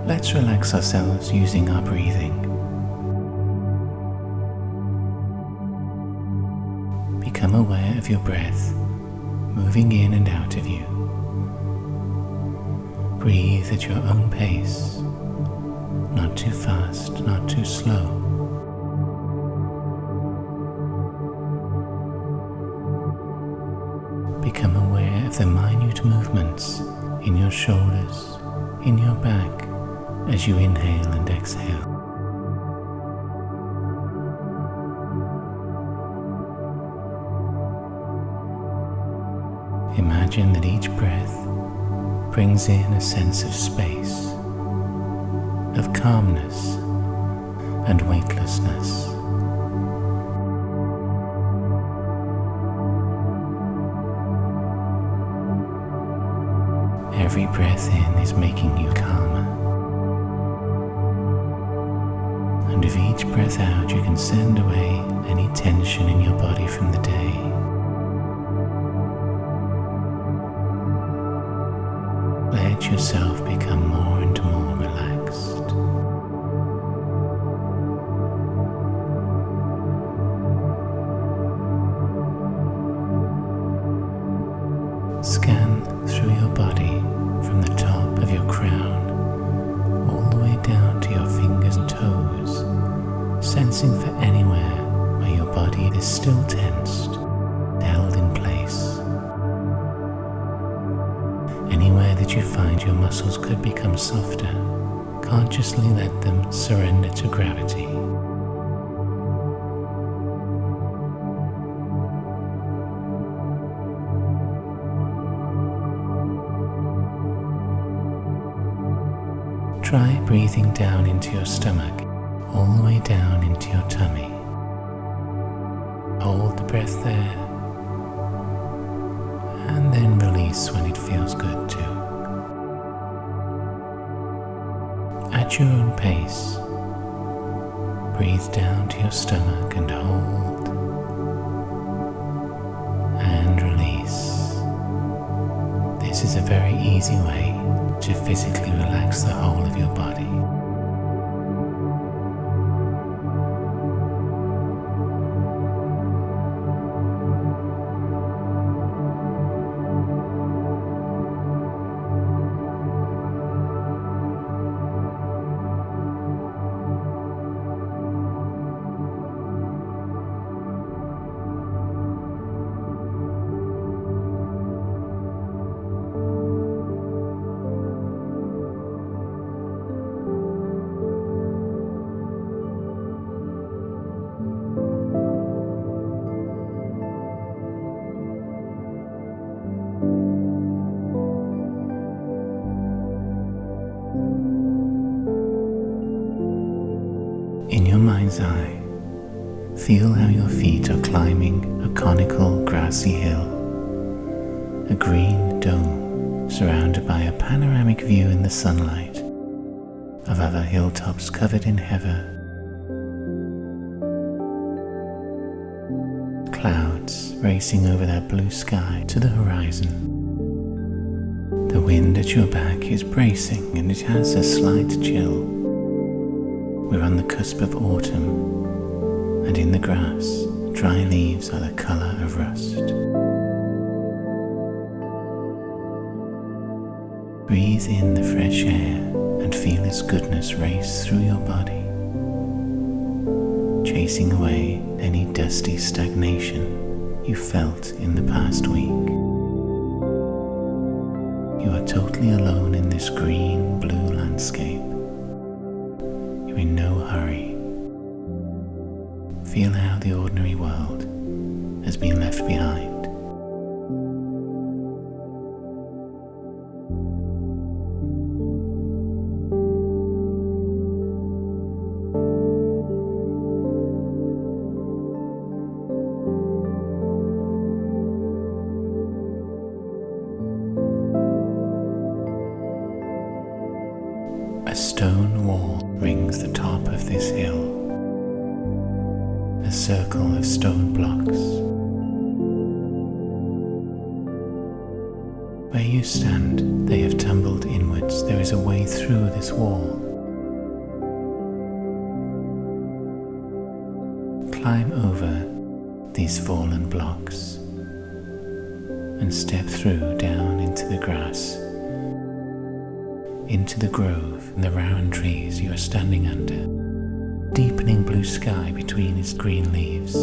Let's relax ourselves using our breathing. Become aware of your breath moving in and out of you. Breathe at your own pace, not too fast, not too slow. Become aware of the minute movements in your shoulders, in your back, as you inhale and exhale. Imagine that each breath brings in a sense of space, of calmness and weightlessness. Every breath in is making you calmer. And with each breath out, you can send away any tension in your body from the day. Let yourself become more and more relaxed. Scan through your body from the top of your crown all the way down to your fingers and toes, sensing for anywhere where your body is still tensed, held in place. Anywhere that you find your muscles could become softer, consciously let them surrender to gravity. Try breathing down into your stomach, all the way down into your tummy. Hold the breath there, and then release when it feels good too. At your own pace, breathe down to your stomach and hold, and release. This is a very easy way to physically relax the whole of your body. In your mind's eye, feel how your feet are climbing a conical grassy hill, a green dome surrounded by a panoramic view in the sunlight of other hilltops covered in heather, clouds racing over that blue sky to the horizon. The wind at your back is bracing and it has a slight chill. We're on the cusp of autumn, and in the grass, dry leaves are the colour of rust. Breathe in the fresh air and feel its goodness race through your body, chasing away any dusty stagnation you felt in the past week. You are totally alone in this green-blue landscape. You're in no hurry. Feel how the ordinary world has been left behind. A stone wall rings the top of this hill, a circle of stone blocks. Where you stand, they have tumbled inward doubts there is a way through this wall. Climb over these fallen blocks and step through down into the grass, into the grove and the rowan trees you are standing under, deepening blue sky between its green leaves.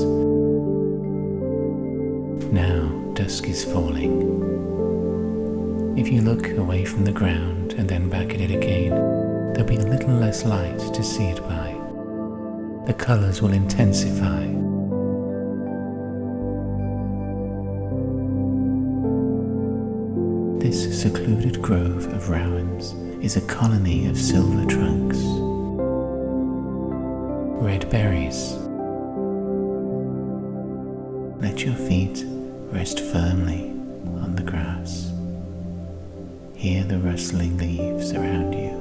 Now dusk is falling. If you look away from the ground and then back at it again, there'll be a little less light to see it by. The colours will intensify. This secluded grove of rowans is a colony of silver trunks, red berries. Let your feet rest firmly on the grass. Hear the rustling leaves around you.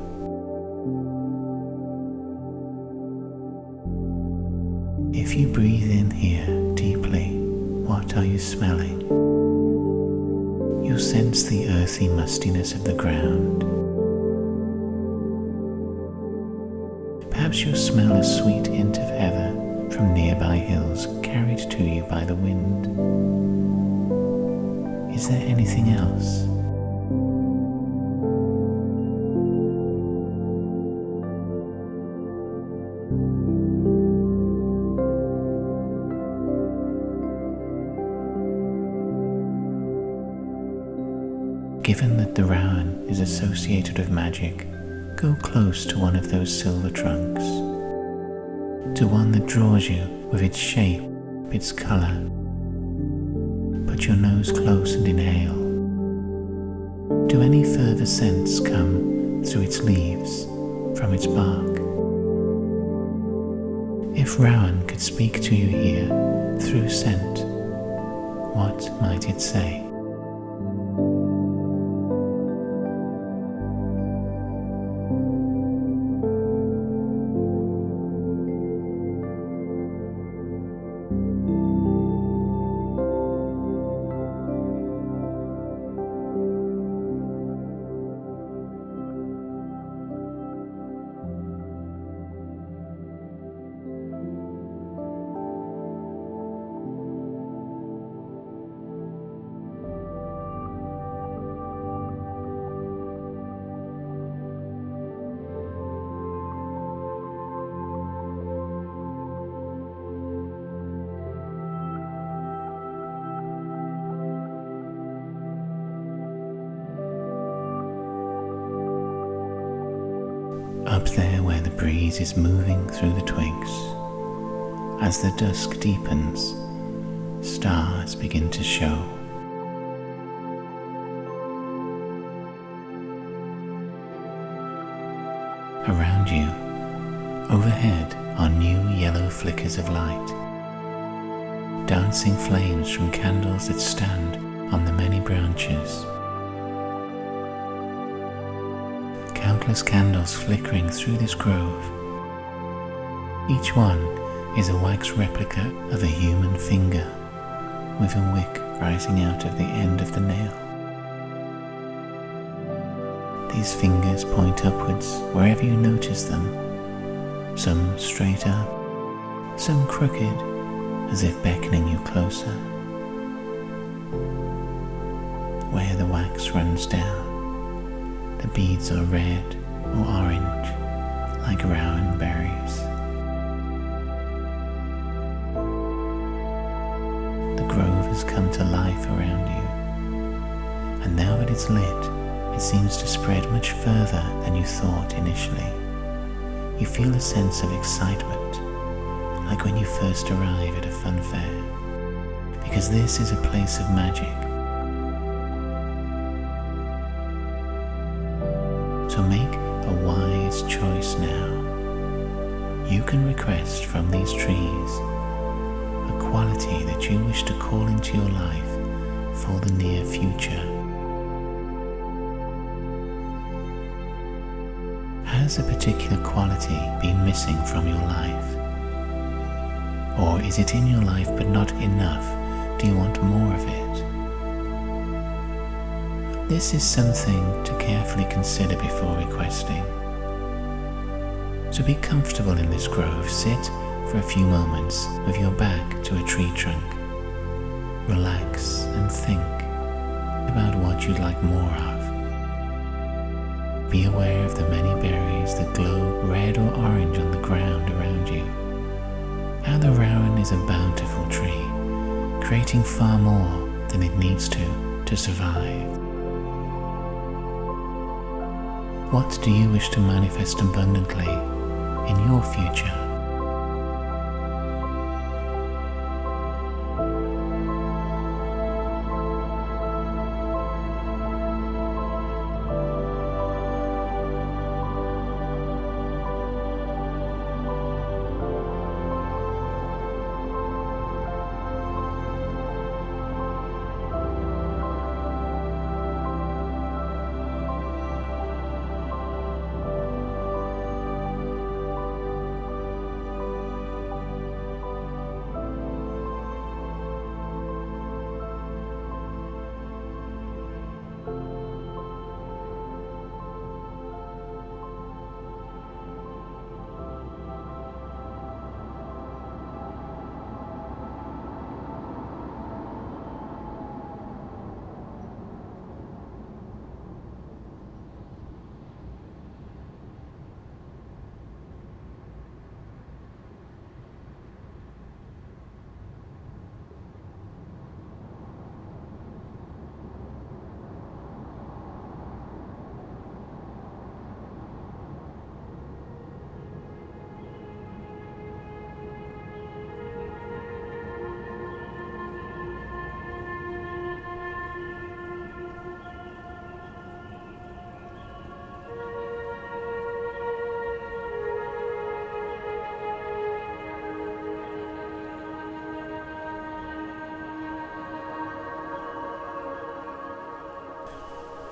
If you breathe in here deeply, what are you smelling? You'll sense the earthy mustiness of the ground. Perhaps you'll smell a sweet hint of heather from nearby hills carried to you by the wind. Is there anything else? Given that the rowan is associated with magic, go close to one of those silver trunks, to one that draws you with its shape, its colour. Put your nose close and inhale. Do any further scents come through its leaves, from its bark? If rowan could speak to you here through scent, what might it say? Up there where the breeze is moving through the twigs, as the dusk deepens, stars begin to show. Around you, overhead, are new yellow flickers of light, dancing flames from candles that stand on the many branches. Countless candles flickering through this grove. Each one is a wax replica of a human finger, with a wick rising out of the end of the nail. These fingers point upwards wherever you notice them, some straight up, some crooked, as if beckoning you closer. Where the wax runs down, the beads are red or orange, like rowan berries. The grove has come to life around you, and now that it's lit, it seems to spread much further than you thought initially. You feel a sense of excitement, like when you first arrive at a fun fair, because this is a place of magic. So make a wise choice now. You can request from these trees a quality that you wish to call into your life for the near future. Has a particular quality been missing from your life? Or is it in your life but not enough? Do you want more of it? This is something to carefully consider before requesting. To be comfortable in this grove, sit for a few moments with your back to a tree trunk. Relax and think about what you'd like more of. Be aware of the many berries that glow red or orange on the ground around you. How the Rowan is a bountiful tree, creating far more than it needs to survive. What do you wish to manifest abundantly in your future?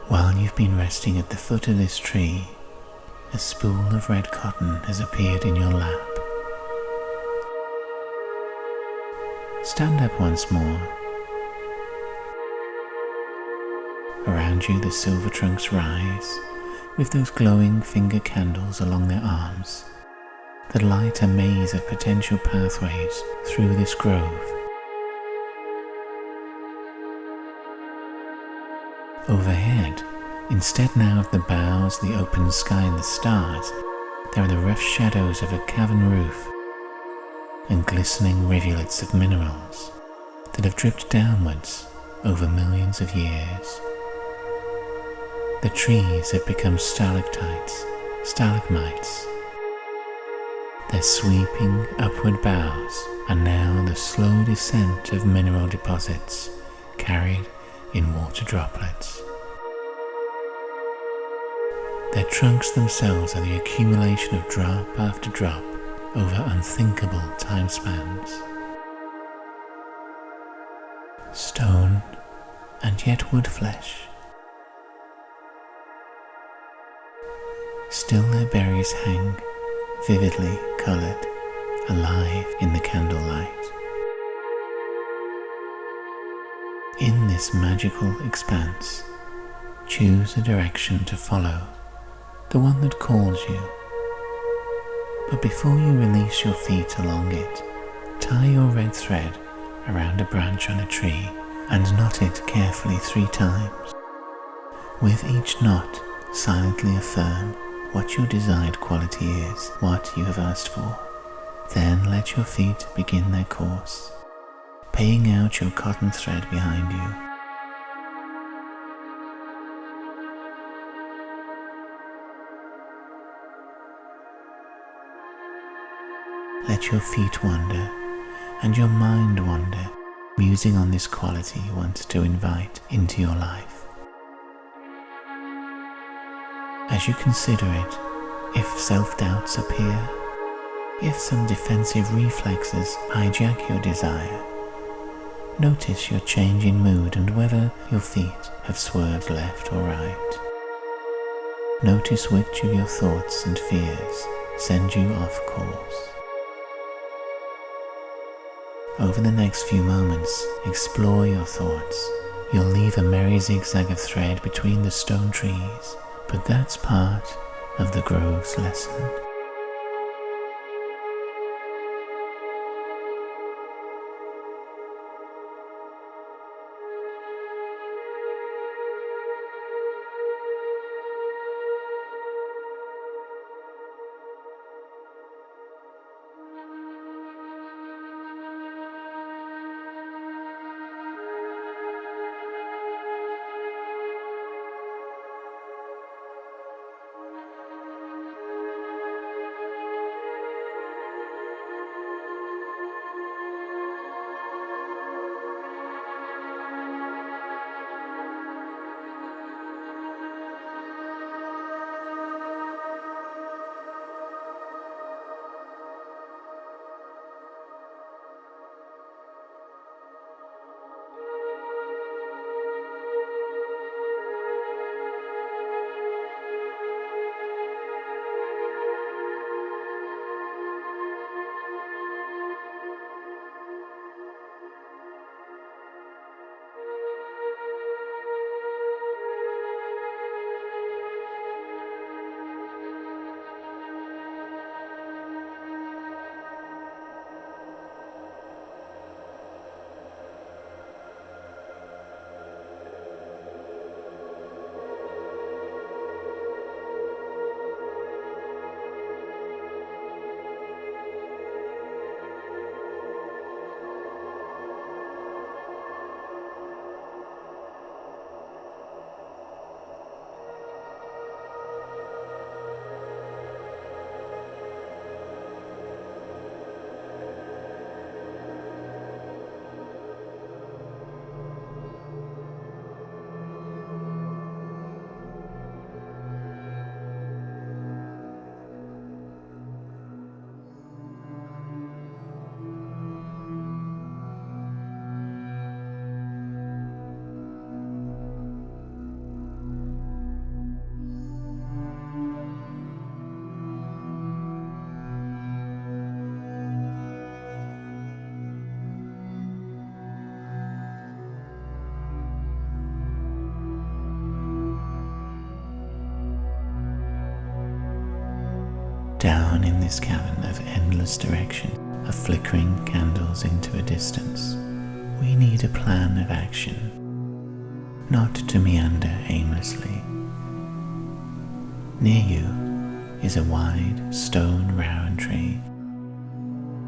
While you've been resting at the foot of this tree, a spool of red cotton has appeared in your lap. Stand up once more. Around you the silver trunks rise, with those glowing finger candles along their arms that light a maze of potential pathways through this grove. Overhead, instead now of the boughs, the open sky and the stars, there are the rough shadows of a cavern roof and glistening rivulets of minerals that have dripped downwards over millions of years. The trees have become stalactites, stalagmites. Their sweeping upward boughs are now the slow descent of mineral deposits carried in water droplets. Their trunks themselves are the accumulation of drop after drop over unthinkable time spans. Stone and yet wood flesh. Still their berries hang, vividly coloured, alive in the candlelight. In this magical expanse, choose a direction to follow, the one that calls you. But before you release your feet along it, tie your red thread around a branch on a tree and knot it carefully 3 times. With each knot, silently affirm what your desired quality is, what you have asked for. Then let your feet begin their course, paying out your cotton thread behind you. Let your feet wander and your mind wander, musing on this quality you want to invite into your life. As you consider it, if self-doubts appear, if some defensive reflexes hijack your desire, notice your change in mood and whether your feet have swerved left or right. Notice which of your thoughts and fears send you off course. Over the next few moments, explore your thoughts, You'll leave a merry zigzag of thread between the stone trees, but that's part of the grove's lesson. Down in this cavern of endless direction, of flickering candles into a distance, we need a plan of action, not to meander aimlessly. Near you is a wide stone Rowan tree,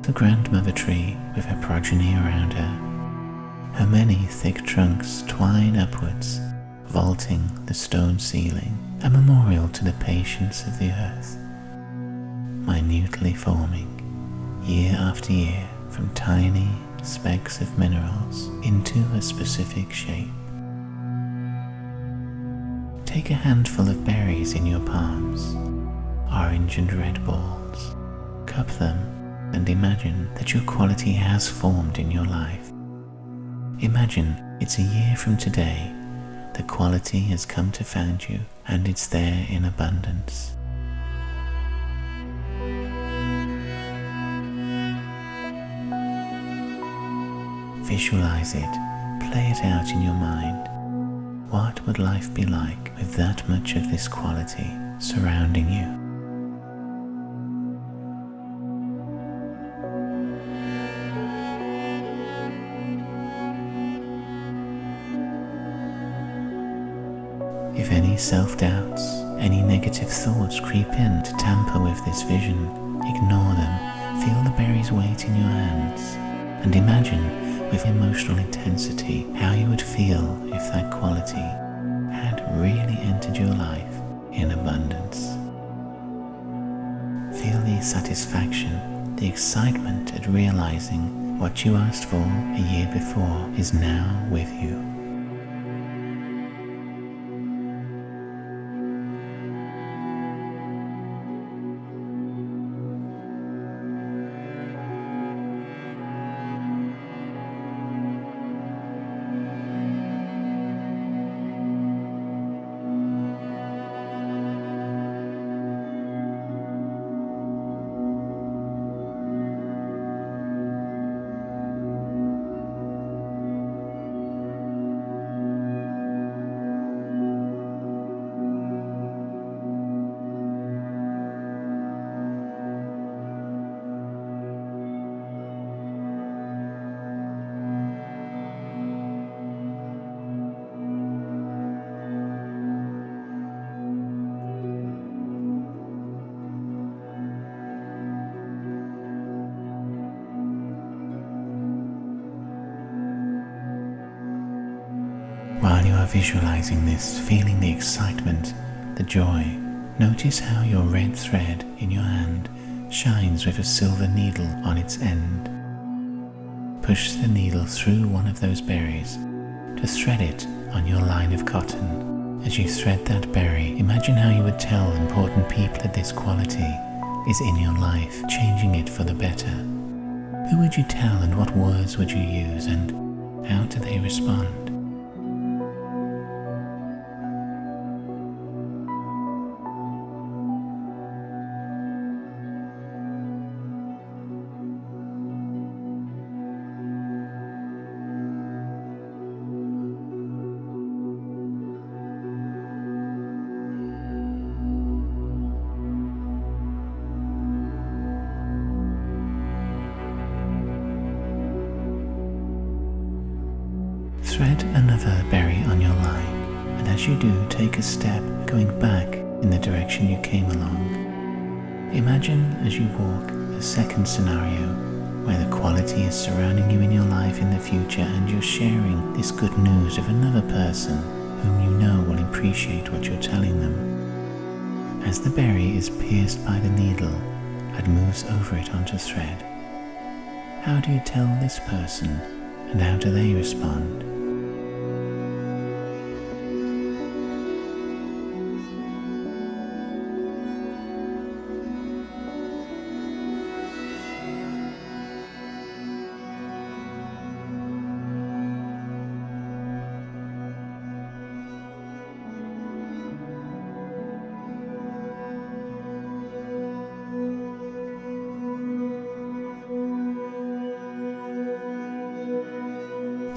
the grandmother tree with her progeny around her. Her many thick trunks twine upwards, vaulting the stone ceiling, a memorial to the patience of the earth, minutely forming, year after year, from tiny specks of minerals into a specific shape. Take a handful of berries in your palms, orange and red balls, cup them and imagine that your quality has formed in your life. Imagine it's a year from today, the quality has come to find you and it's there in abundance. Visualize it, play it out in your mind. What would life be like with that much of this quality surrounding you? If any self-doubts, any negative thoughts creep in to tamper with this vision, ignore them. Feel the berries weight in your hands and imagine with emotional intensity how you would feel if that quality had really entered your life in abundance. Feel the satisfaction, the excitement at realizing what you asked for a year before is now with you. are visualizing this, feeling the excitement, the joy, notice how your red thread in your hand shines with a silver needle on its end. Push the needle through one of those berries to thread it on your line of cotton. As you thread that berry, imagine how you would tell important people that this quality is in your life, changing it for the better. Who would you tell, and what words would you use, and how do they respond? Thread another berry on your line, and as you do, take a step going back in the direction you came along. Imagine as you walk a second scenario where the quality is surrounding you in your life in the future, and you're sharing this good news with another person whom you know will appreciate what you're telling them. As the berry is pierced by the needle and moves over it onto thread, how do you tell this person, and how do they respond?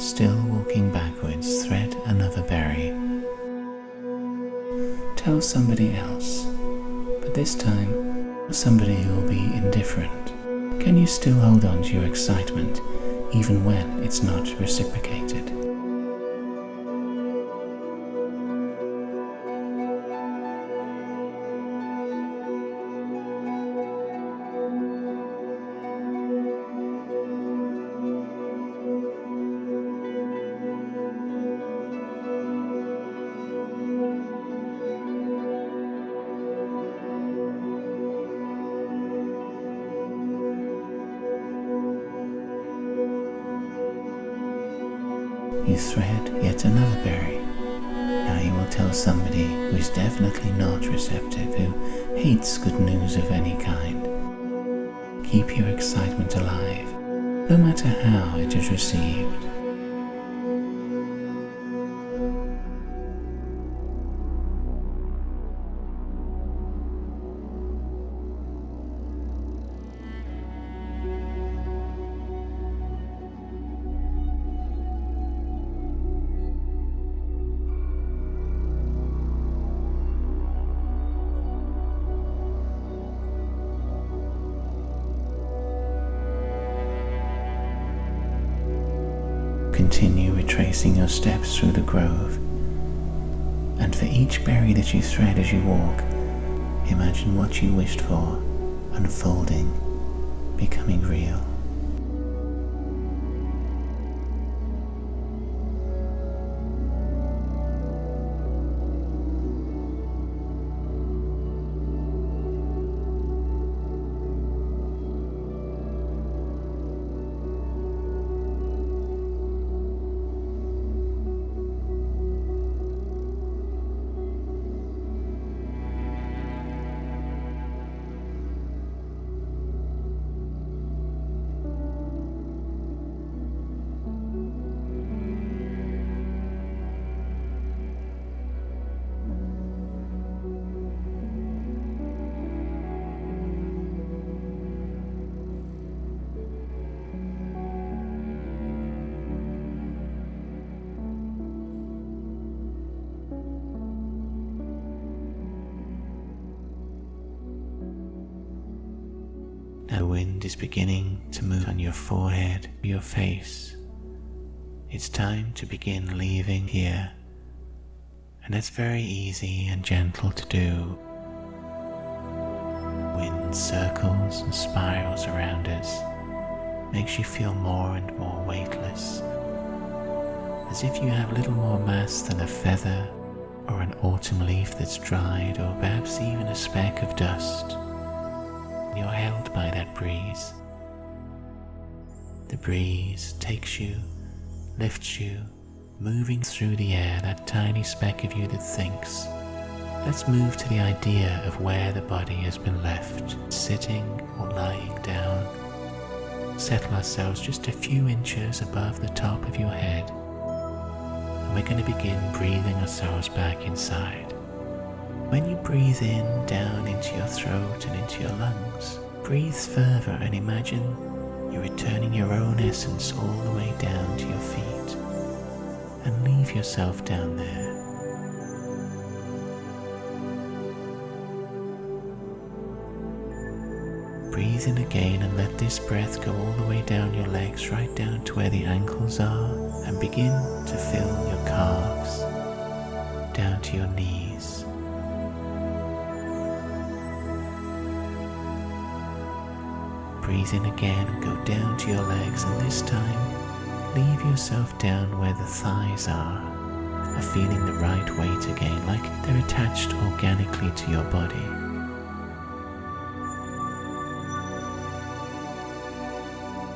Still walking backwards, thread another berry. Tell somebody else, but this time somebody who will be indifferent. Can you still hold on to your excitement even when it's not reciprocated? You thread yet another berry. Now you will tell somebody who is definitely not receptive, who hates good news of any kind. Keep your excitement alive, no matter how it is received. Continue retracing your steps through the grove, and for each berry that you thread as you walk, imagine what you wished for unfolding, becoming real. The wind is beginning to move on your forehead, your face. It's time to begin leaving here, and it's very easy and gentle to do. Wind circles and spirals around us, makes you feel more and more weightless. as if you have little more mass than a feather or an autumn leaf that's dried, or perhaps even a speck of dust. You're held by that breeze. The breeze takes you, lifts you, moving through the air, that tiny speck of you that thinks. Let's move to the idea of where the body has been left, sitting or lying down. Settle ourselves just a few inches above the top of your head, and we're going to begin breathing ourselves back inside. When you breathe in, down into your throat and into your lungs, breathe further and imagine you're returning your own essence all the way down to your feet, and leave yourself down there. Breathe in again and let this breath go all the way down your legs, right down to where the ankles are, and begin to fill your calves, down to your knees. Breathe in again and go down to your legs, and this time leave yourself down where the thighs are feeling the right weight again, like they're attached organically to your body.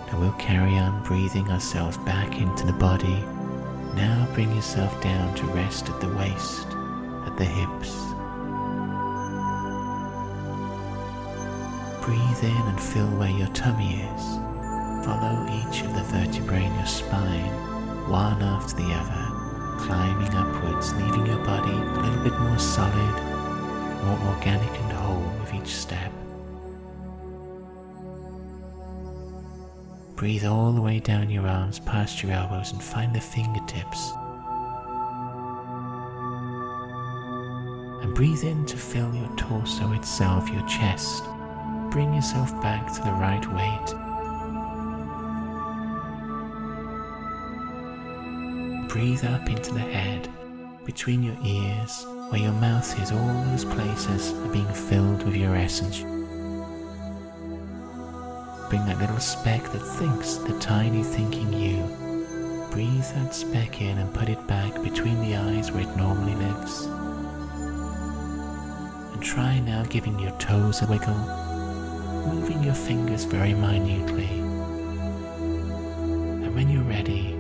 Now we'll carry on breathing ourselves back into the body. Now bring yourself down to rest at the waist, at the hips. Breathe in and feel where your tummy is. Follow each of the vertebrae in your spine, one after the other, climbing upwards, leaving your body a little bit more solid, more organic and whole with each step. Breathe all the way down your arms, past your elbows, and find the fingertips. And breathe in to fill your torso itself, your chest. Bring yourself back to the right weight. Breathe up into the head, between your ears, where your mouth is. All those places are being filled with your essence. Bring that little speck that thinks, the tiny thinking you. Breathe that speck in and put it back between the eyes where it normally lives. And try now giving your toes a wiggle, moving your fingers very minutely. And when you're ready,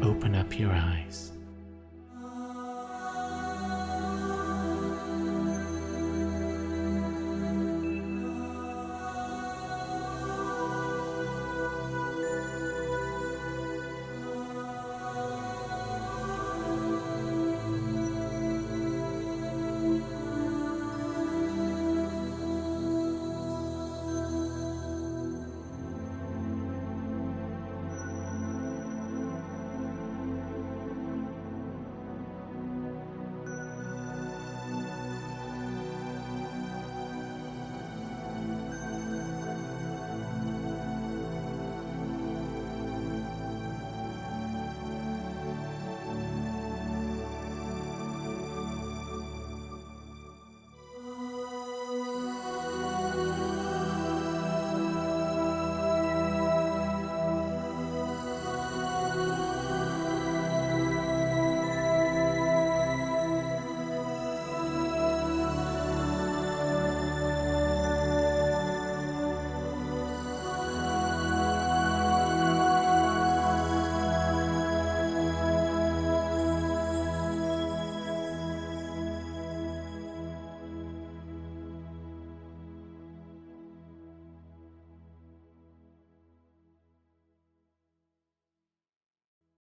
open up your eyes.